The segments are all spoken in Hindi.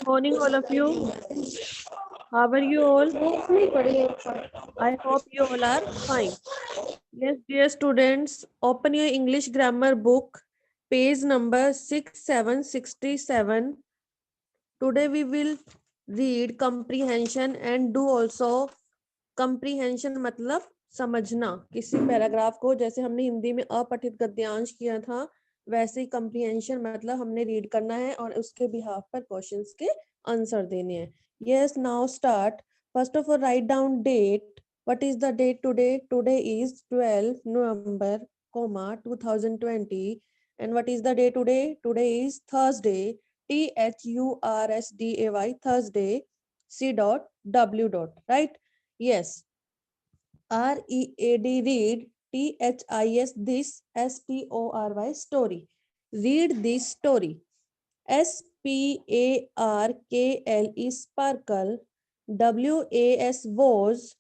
Morning, all of you. How are you all? I hope you all are fine. Yes, dear students, open your English grammar book, page number 6767. Today we will read comprehension and do also comprehension मतलब समझना किसी पैराग्राफ को, जैसे हमने हिंदी में अपठित गद्यांश किया था वैसे ही comprehension मतलब हमने रीड करना है और उसके बिहाफ पर क्वेश्चंस के आंसर देने हैं. Yes, now start. First of all, write down date. What is the date today? Today is 12 November, 2020. And what is the day today? Today is Thursday. Thursday, Thursday. C dot W dot, right? Yes. READ, read. THIS, this. STORY, story. Read this story. SPARKLE, sparkle. WAS, was.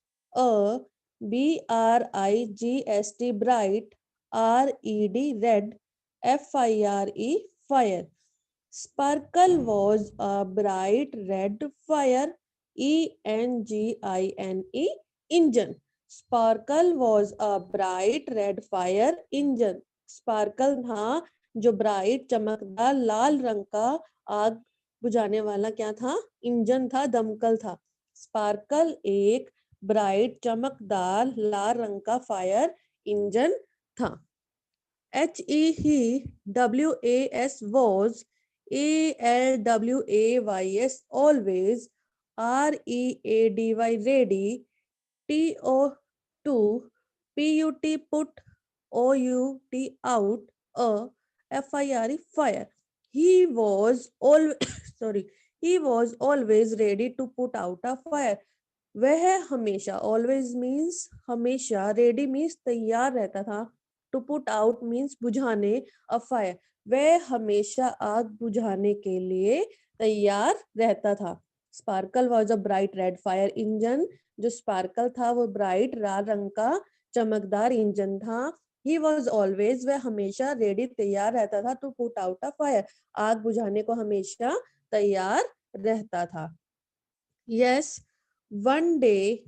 BRIGST, bright. RED, red. FIRE, fire. Sparkle was a bright red fire. ENGINE, engine. Sparkle was a bright red fire engine. Sparkle था जो ब्राइट चमकदार लाल रंग का आग बुझाने वाला क्या था? इंजन था, दमकल था. स्पार्कल एक ब्राइट चमकदार लाल रंग का फायर इंजन था. HE, WAS, was. ALWAYS, always. READY, ready. TO2, PUT, put. OUT, out. FIRE, fire. He was always he was always ready to put out a fire. वह हमेशा, always means हमेशा, ready means तैयार रहता था, to put out means बुझाने, a fire. वह हमेशा आग बुझाने के लिए तैयार रहता था. Sparkle was a bright red fire engine. जो स्पार्कल था वो ब्राइट लाल रंग का चमकदार इंजन था. He was always, वह हमेशा, ready, तैयार रहता था, to put out a fire, आग बुझाने को हमेशा तैयार रहता था. Yes, one day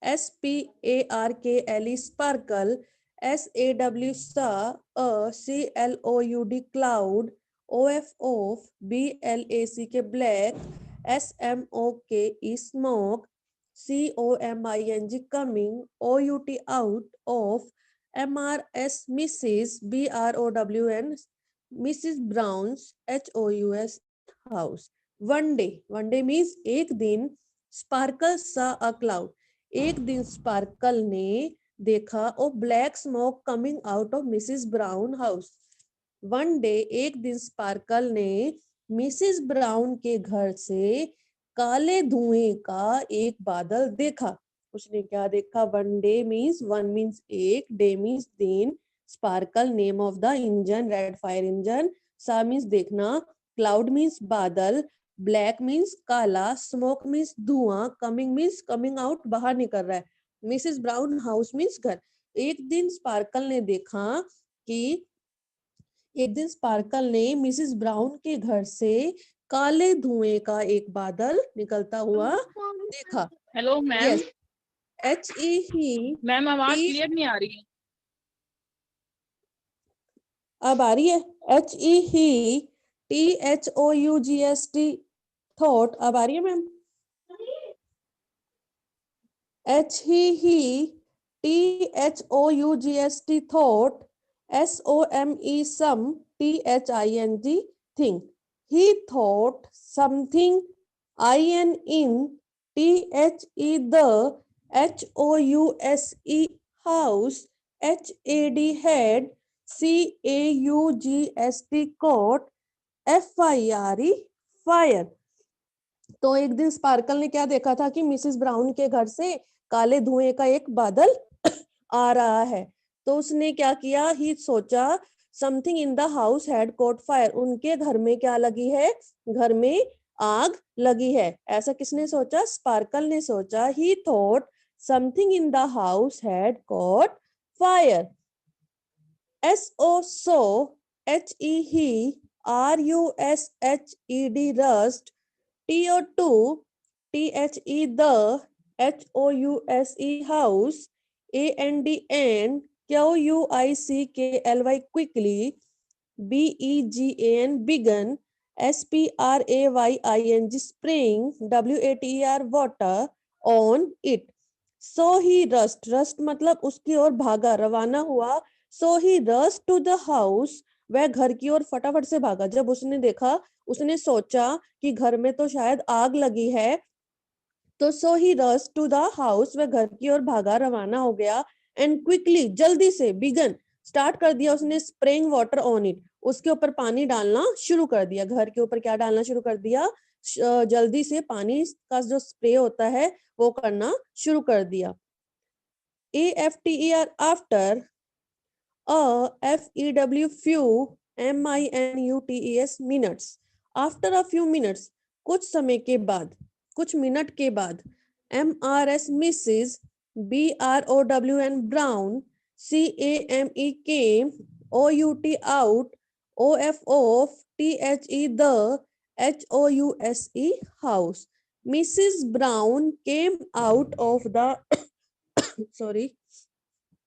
SPARKLE, sparkle. SAW, saw. CLOUD, cloud. OF, BLACK, black. SMOKE, smoke. COMING, coming. OUT, out of. MRS, Mrs. BROWN, Mrs. Brown's. HOUS, house. One day means एक दिन. Sparkle saw a cloud, एक दिन स्पार्कल ने देखा ओ black smoke coming out of Mrs Brown house. One day, एक दिन स्पार्कल ने मिसेस ब्राउन के घर से काले धुएं का एक बादल देखा. उसने क्या देखा? One day means, one means एक, डे मीन्स दिन, sparkle name of the engine, red fire engine, सा मीन्स देखना, क्लाउड मीन्स बादल, ब्लैक मीन्स काला, स्मोक मीन्स धुआं, कमिंग मीन्स कमिंग आउट, बाहर निकल रहा है, मिसेस ब्राउन हाउस मीन्स घर. एक दिन स्पार्कल ने देखा कि एक दिन स्पार्कल ने मिसेस ब्राउन के घर से काले धुएं का एक बादल निकलता हुआ देखा. Hello ma'am. Yes. HE, ma'am आवाज क्लियर नहीं आ रही है. अब आ रही है. HE, THOUGST, thought. अब आ रही है ma'am? HE, THOUGST, thought. SOME, some. THING, think. He thought something. IN, in. THE, the. HOUSE, house. HAD, head. CAUGST, caught. FIRE, fire. तो एक दिन स्पार्कल ने क्या देखा था कि मिसेस ब्राउन के घर से काले धुएं का एक बादल आ रहा है. तो उसने क्या किया? ही सोचा something in the house had cot fire, उनके घर में क्या लगी है? घर में आग लगी है. ऐसा किसने सोचा? स्पार्कल ने सोचा. ही thought something in the house had cot fire. SO so, HE he, RUSHED rust, TO2, THE the, HOUSE house, AND QUICKLY quickly, BEGAN began, SPRAYING spring, WATER water, on it. So he rust मतलब उसकी ओर भागा, रवाना हुआ. So he rushed to the house, वह घर की ओर फटाफट से भागा. जब उसने देखा, उसने सोचा कि घर में तो शायद आग लगी है, तो so he rushed to the house, वह घर की ओर भागा, रवाना हो गया. And quickly, जल्दी से, began, स्टार्ट कर दिया उसने स्प्रेइंग वाटर ऑन इट, उसके ऊपर पानी डालना शुरू कर दिया. घर के ऊपर क्या डालना शुरू कर दिया? जल्दी से पानी का जो स्प्रे होता है वो करना शुरू कर दिया. AFTER after, FEW few, MINUTES minutes, after a few minutes, कुछ समय के बाद, कुछ मिनट के बाद. MRS misses, BROWN brown, CAME came, OUT out, OF off, THE the, HOUSE house. Mrs. Brown came out of the sorry,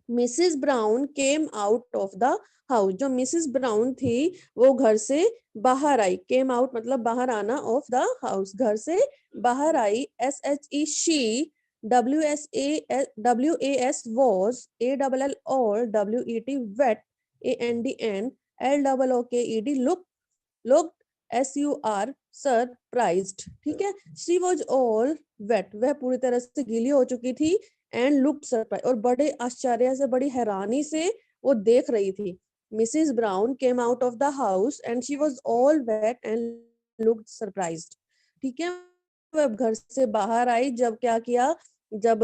Mrs Brown came out of the house. जो मिसिस ब्राउन थी वो घर से बाहर आई. केम आउट मतलब बाहर आना, ऑफ द हाउस घर से बाहर आई. SHE she, WAS was, ALL all, WET wet, ANDN, LOOKED looked, SUR surprised. ठीक है. She was all wet, वह पूरी तरह से गीली हो चुकी थी. एंड लुक्ड सरप्राइज, और बड़े आश्चर्य से, बड़ी हैरानी से वो देख रही थी. Mrs Brown came out of the house and she was all wet and looked surprised. ठीक है. वो अब घर से बाहर आई. जब क्या किया, जब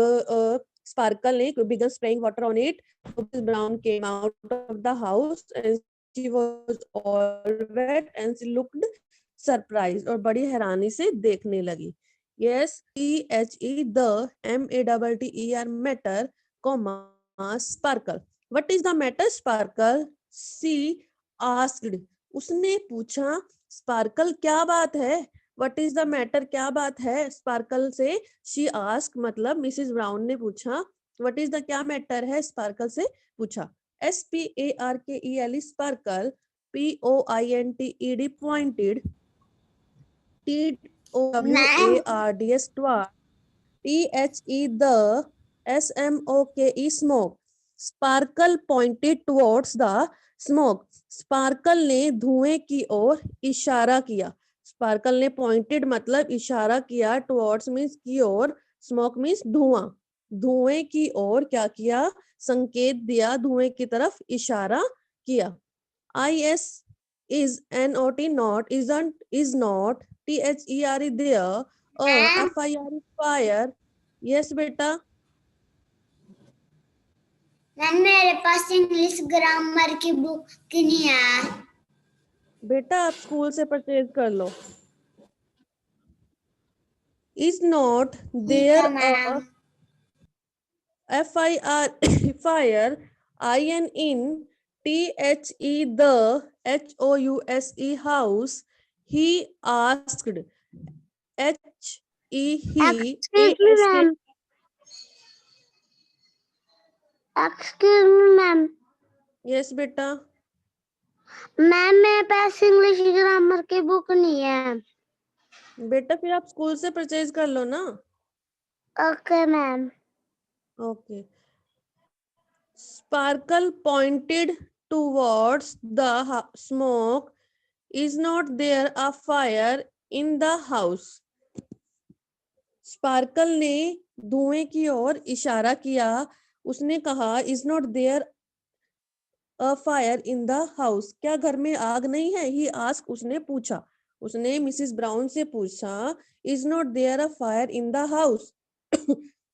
स्पार्कल ने began spraying water on it, Mrs Brown came out of the house and she was all wet and she looked surprised, और बड़ी हैरानी से देखने लगी. Yes, THE the, MATTER matter, comma, sparkle. What is the matter, Sparkle? She asked. उसने पूछा, स्पार्कल क्या बात है? What is the matter, क्या बात है? स्पार्कल से she asked मतलब मिसिस ब्राउन ने पूछा. What is the क्या मैटर है? स्पार्कल से पूछा. SPARKEL sparkle, POINTED pointed, TOWARDS twat, THE the, SMOKE smoke. Sparkle pointed towards the smoke. Sparkle ने धुएं की ओर इशारा किया. Sparkle ने pointed मतलब इशारा किया, towards means की ओर, smoke means धुआं. धुएं की ओर क्या किया? संकेत दिया, धुएं की तरफ इशारा किया. IS is NOT not, isn't, is not, THERE there, FIR is fire. Yes बेटा. मैम मेरे पास इंग्लिश ग्रामर की बुक नहीं है. बेटा आप स्कूल से परचेज कर लो. Is not there a, FIR fire, IN in, THE the, HOUSE house, he asked, HE he, ASK. Excuse me ma'am. Yes बेटा. मैम मेरे पास इंग्लिश ग्रामर की बुक नहीं है. बेटा फिर आप स्कूल से परचेज कर लो ना. Okay ma'am. Okay. Sparkle pointed towards the smoke. Is not there a fire in the house? Sparkle ने धुएं की ओर इशारा किया. उसने कहा, is not there a fire in the house? क्या घर में आग नहीं है? He asked, उसने पूछा. उसने मिसिस ब्राउन से पूछा, is not there a fire in the house?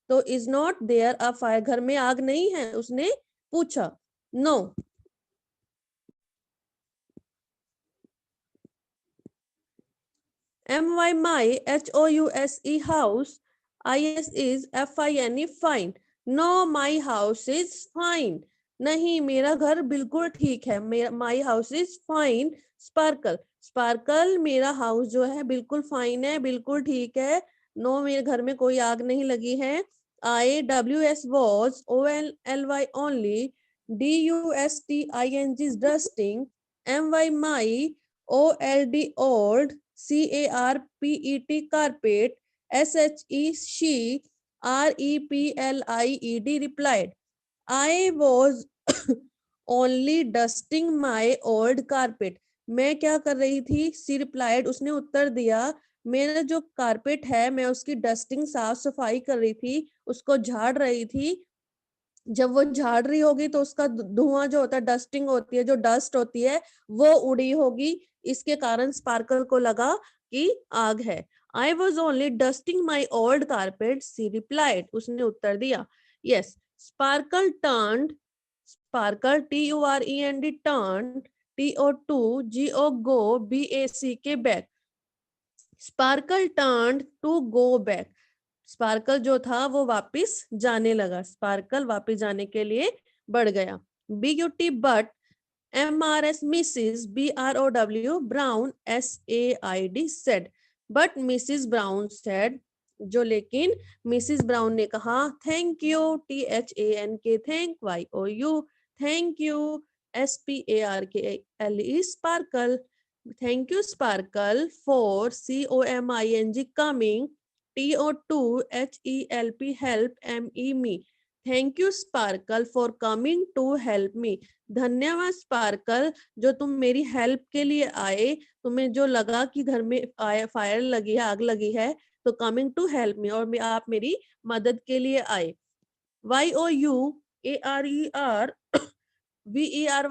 तो is not there a fire, घर में आग नहीं है, उसने पूछा. No. MY my, HOUSE house, IS is FINE fine. No, my house is fine. नहीं, मेरा घर बिल्कुल ठीक है। मेरा my house is fine. Sparkle, sparkle मेरा हाउस जो है बिल्कुल फाइन है, बिल्कुल ठीक है। नो, मेरे घर में कोई आग नहीं लगी है। I W S was, O L L Y only, D U S T I N G dusting, M Y my, O L D old, C A R P E T carpet, S H E she, R E P L I E D replied, I was only dusting my old carpet. मैं क्या कर रही थी? She replied, उसने उत्तर दिया, मेरा जो कारपेट है मैं उसकी डस्टिंग, साफ सफाई कर रही थी, उसको झाड़ रही थी। जब वो झाड़ रही होगी तो उसका धुआं जो होता है, डस्टिंग होती है, जो डस्ट होती है वो उड़ी होगी। इसके कारण स्पार्कल को लगा कि आग है। I was only dusting my old carpet, she replied, उसने उत्तर दिया। Yes, Sparkle turned, Sparkle TUREND turned, TO2 GO BACK back, Sparkle turned to go back, Sparkle जो था वो वापस जाने लगा, स्पार्कल वापस जाने के लिए बढ़ गया। BUT but, MRS Mrs, BROW brown, SAID said, but Mrs brown said, जो लेकिन मिसिस ब्राउन ने कहा, thank you, THANK thank, YOU thank you, SPARKLE sparkle, thank you sparkle for COMING coming, TO2 HELP me, thank you sparkle for coming to help me, धन्यवाद स्पार्कल जो तुम मेरी हेल्प के लिए आए, तुम्हें जो लगा कि घर में फायर लगी है, आग लगी है, तो कमिंग टू हेल्प मी, और आप मेरी मदद के लिए आए। YOUARER VERY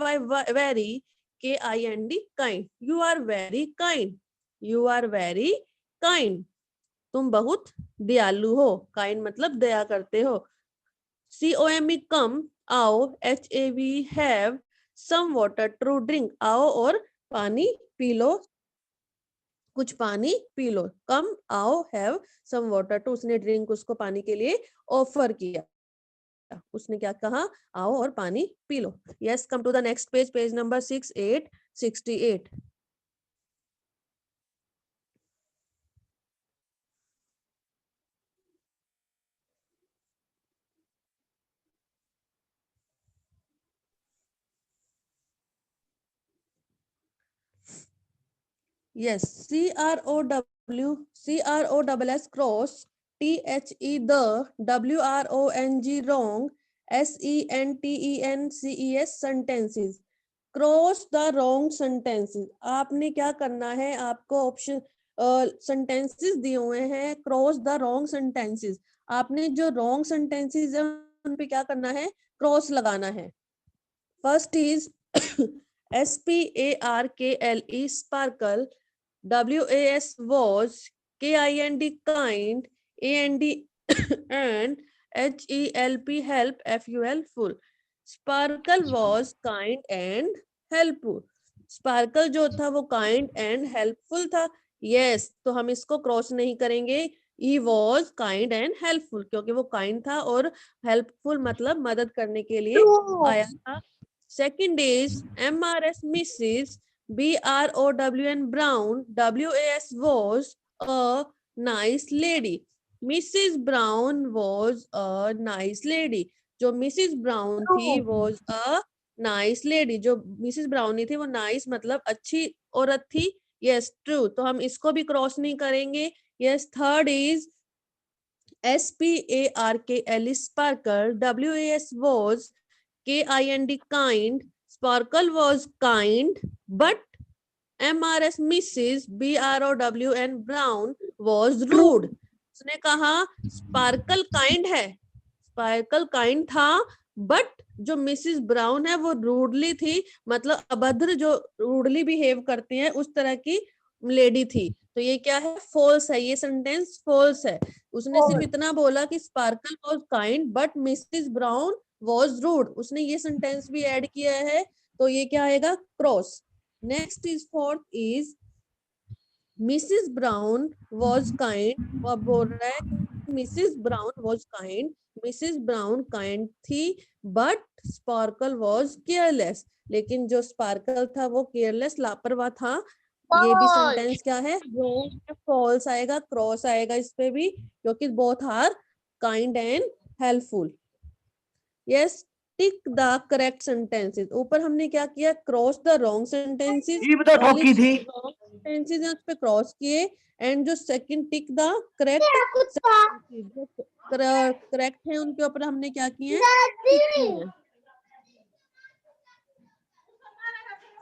very, KIND kind, you are very kind, you are very kind, तुम बहुत दयालु हो, काइंड मतलब दया करते हो। COME come, आओ, HAV have some water to drink, आओ और पानी पी लो, कुछ पानी पी लो। कम, आओ, हैव सम वाटर टू, उसने ड्रिंक उसको पानी के लिए ऑफर किया, उसने क्या कहा? आओ और पानी पी लो। Yes, come to the next page, page number 6868। Yes, CROWS cross, THE the, WRONG wrong, SENTENCES sentences, cross the wrong sentences. आपने क्या करना है? आपको ऑप्शन सेंटेंसेस दिए हुए हैं, क्रॉस द रॉन्ग सेंटेंसेस। आपने जो रॉन्ग सेंटेंसेस है उन पे क्या करना है? क्रॉस लगाना है। First is SPARKLE sparkle, WAS was, KIND kind, AND and HELP help, FUL full, sparkle was kind and helpful. Sparkle जो था वो काइंड एंड हेल्पफुल था। यस, तो हम इसको क्रॉस नहीं करेंगे। He was kind and helpful, क्योंकि वो काइंड था और हेल्पफुल मतलब मदद करने के लिए आया था। Second is MRS Mrs, BROWN brown, WAS was a nice lady, Mrs brown was a nice lady, जो मिसिस ब्राउन थी वॉज अ नाइस लेडी, जो मिसिस ब्राउनी थी वो नाइस मतलब अच्छी औरत थी। यस, ट्रू, तो हम इसको भी क्रॉस नहीं करेंगे। Yes, third is SPARKL sparkle, WAS was, KIND kind, sparkle was kind, but MRS Mrs. BROWN Brown was rude। उसने कहा स्पार्कल काइंड है, स्पार्कल काइंड था, बट जो मिसिस ब्राउन है वो रूडली थी, मतलब अभद्र, जो रूडली बिहेव करती है उस तरह की लेडी थी। तो ये क्या है? फॉल्स है, ये सेंटेंस फॉल्स है। उसने सिर्फ इतना बोला कि Sparkle was kind but Mrs Brown was rude, उसने ये सेंटेंस भी ऐड किया है, तो ये क्या आएगा? Cross. Next is fourth is Mrs Brown was kind, वो बोल रहा है Mrs Brown was kind, Mrs brown kind थी, बट स्पार्कल वॉज केयरलेस, लेकिन जो स्पार्कल था वो केयरलेस लापरवाह था। ये भी सेंटेंस क्या है, फॉल्स आएगा, क्रॉस आएगा इस पे भी, क्योंकि both are kind and helpful. Yes, tick the correct sentences. ऊपर हमने क्या किया, cross the wrong sentences, sentences उस पे क्रॉस किए, एंड जो second tick the correct sentences जो करेक्ट है उनके ऊपर हमने क्या किए, टिक किए।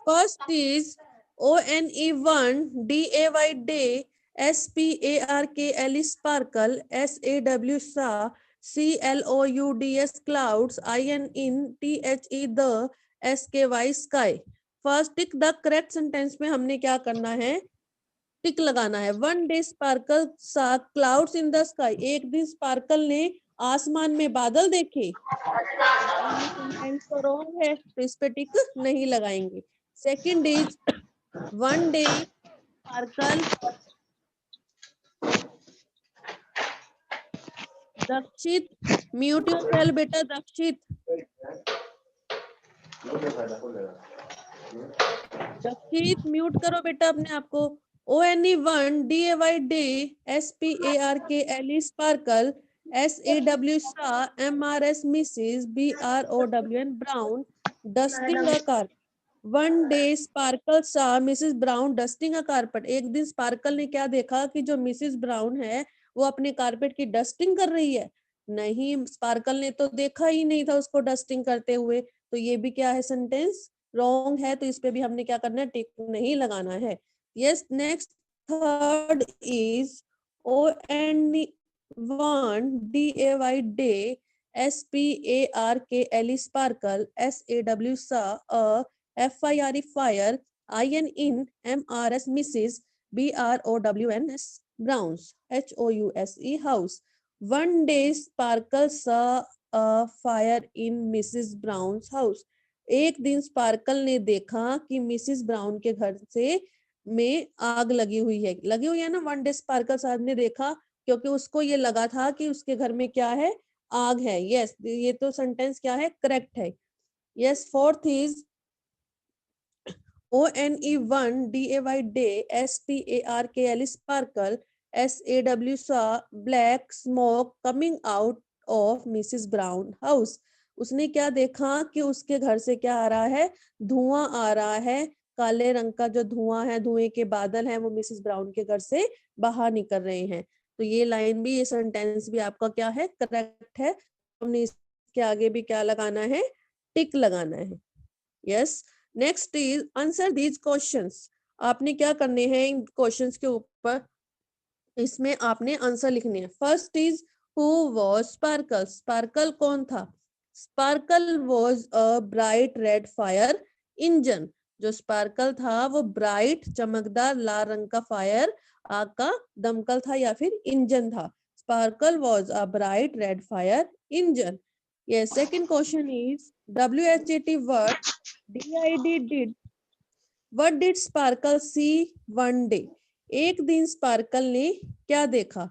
First is ONE1 DAY day, SPARKLE sparkle, SAW saw, CLOUDS clouds, INTHE the, SKY sky। First tick the correct sentence में हमने क्या करना है, टिक लगाना है। 1 day sparkle saw clouds in the sky, एक दिन स्पार्कल ने आसमान में बादल देखे। सेंटेंस तो रॉन्ग है तो इस पे टिक नहीं लगाएंगे। Second is 1 day sparkle, Dakshit, mute yourself बेटा दक्षित, दक्षित म्यूट करो बेटा अपने आप को। ONE1 DAY day, SPARKLE sparkle, SAW saw, MRS misses, BROWN brown, dusting a carpet। 1 day sparkle saw Mrs. Brown dusting a carpet, एक दिन स्पार्कल ने क्या देखा कि जो मिसेस ब्राउन है वो अपने कारपेट की डस्टिंग कर रही है। नहीं, स्पार्कल ने तो देखा ही नहीं था उसको डस्टिंग करते हुए, तो ये भी क्या है, सेंटेंस रॉन्ग है, तो इस पे भी हमने क्या करना है, टिक नहीं लगाना है। Yes, next third is ONE1 DAY day, SPARKLE sparkle, SAW saw, FIRE fire, INMRS misses, BROWNS browns, HOUSE house। 1 day sparkle saw a fire in Mrs. Brown's house, एक दिन स्पार्कल ने देखा कि मिसिस ब्राउन के घर से में आग लगी हुई है ना। 1 डे स्पार्कल साहब ने देखा क्योंकि उसको ये लगा था कि उसके घर में क्या है, आग है। यस, ये तो सेंटेंस क्या है, करेक्ट है। Yes, fourth is ONE1 DAY day, SPARKLE sparkle, SAW saw black smoke coming out of Mrs. Brown house। उसने क्या देखा कि उसके घर से क्या आ रहा है, धुआं आ रहा है, काले रंग का जो धुआं है, धुएं के बादल हैं, वो मिसेस ब्राउन के घर से बाहर निकल रहे हैं। तो ये लाइन भी, ये सेंटेंस भी आपका क्या है, करेक्ट है। हमने इसके आगे भी क्या लगाना है, टिक लगाना है। Yes, next is answer these questions. आपने क्या करने हैं, इन क्वेश्चंस के ऊपर इसमें आपने आंसर लिखने हैं। First is who was sparkle, sparkle कौन था। Sparkle was a bright red fire engine, जो स्पार्कल था वो ब्राइट चमकदार लाल रंग का फायर, आग का दमकल था या फिर इंजन था। Sparkle was a bright red fire engine. Yes, second question is WHAT word did, what did Sparkle see 1 day? एक दिन स्पार्कल ने क्या देखा।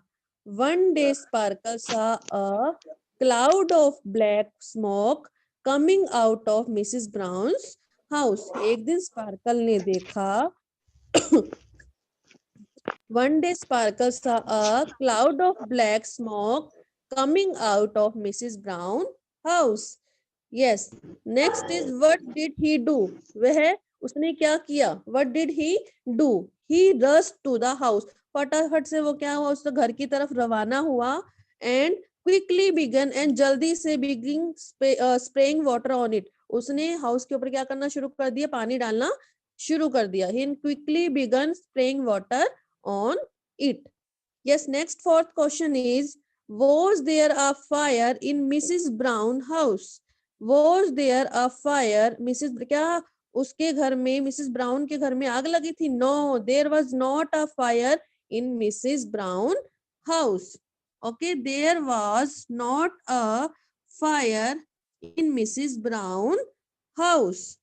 1 day Sparkle saw a cloud of black smoke coming out of Mrs. Brown's house। एक दिन स्पार्कल ने देखा 1 day Sparkle saw a cloud of black smoke coming out of Mrs. Brown's house। Yes, next is what did he do? वह उसने क्या किया, what did he do? He rushed to the house। फटाफट से वो क्या हुआ, उस घर की तरफ रवाना हुआ, and quickly began, and जल्दी से begin spraying water on it। उसने हाउस के ऊपर क्या करना शुरू कर दिया, पानी डालना शुरू कर दिया। He quickly began spraying water on it। Yes, next fourth question is was there a fire in Mrs. Brown house? Was there a fire, Mrs. क्या उसके घर में, मिसेस ब्राउन के घर में आग लगी थी। No, there was not a fire in Mrs. Brown house। Okay, there was not a fire in Mrs. Brown house।